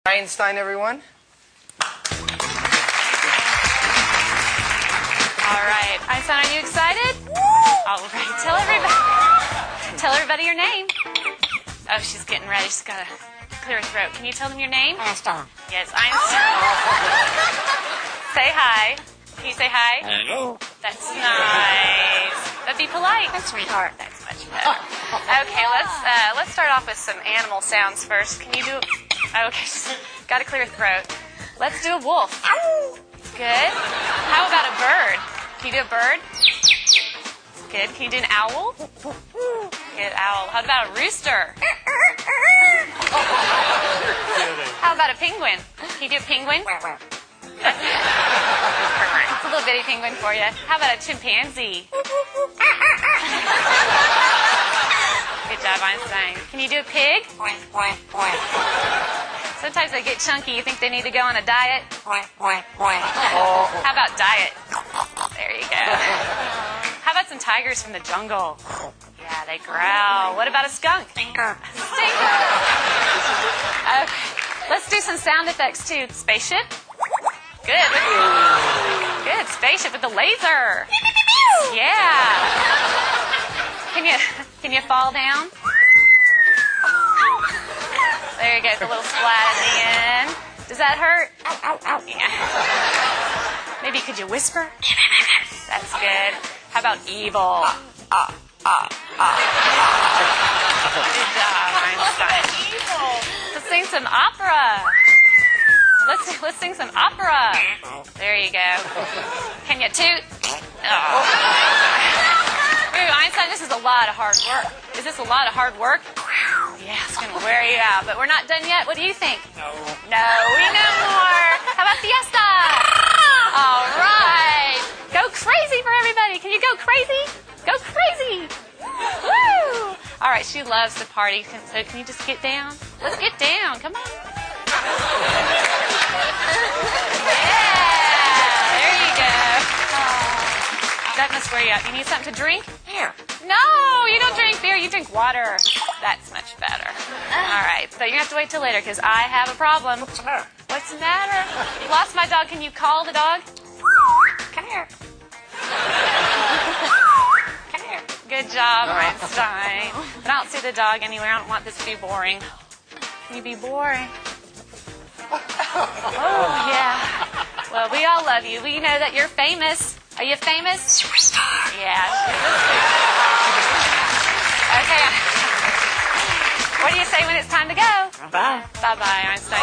Einstein, everyone. All right, Einstein, are you excited? All right, tell everybody your name. Oh, she's getting ready. She's got to clear her throat. Can you tell them your name? Einstein. Yes, Einstein. Say hi. Can you say hi? Hello. That's nice. That'd be polite. That's sweetheart. That's much better. Okay, let's start off with some animal sounds first. Can you do? Okay, got to clear your throat. Let's do a wolf. Good. How about a bird? Can you do a bird? Good. Can you do an owl? Good, owl. How about a rooster? How about a penguin? Can you do a penguin? It's a little bitty penguin for you. How about a chimpanzee? Good job, Einstein. Can you do a pig? Sometimes they get chunky. You think they need to go on a diet? How about diet? There you go. How about some tigers from the jungle? Yeah, they growl. What about a skunk? Stinker. Stinker. Okay. Let's do some sound effects too. Spaceship. Good. Good. Spaceship with the laser. Yeah. Can you fall down? There you go. It's a little splat at the end. Does that hurt? Yeah. Maybe could you whisper? That's good. How about evil? Good job, Einstein. Let's sing some opera. Let's sing some opera. There you go. Can you toot? Oh. Ooh, Einstein, this is a lot of hard work. Is this a lot of hard work? Yeah, it's going to wear you out. But we're not done yet. What do you think? No, we know more. How about fiesta? All right. Go crazy for everybody. Can you go crazy? Go crazy. Woo! All right, she loves to party. So can you just get down? Let's get down. Come on. Yeah, there you go. That must wear you out. You need something to drink? Here. No, you don't drink beer. You drink water. That's much better. All right, so you have to wait till later because I have a problem. What's the matter? What's the matter? Lost my dog. Can you call the dog? Come here. Come here. Good job, Einstein. But I don't see the dog anywhere. I don't want this to be boring. Can you be boring? Oh, yeah. Well, we all love you. We know that you're famous. Are you famous? Superstar. Yeah. Okay. What do you say when it's time to go? Bye-bye. Bye-bye, Einstein.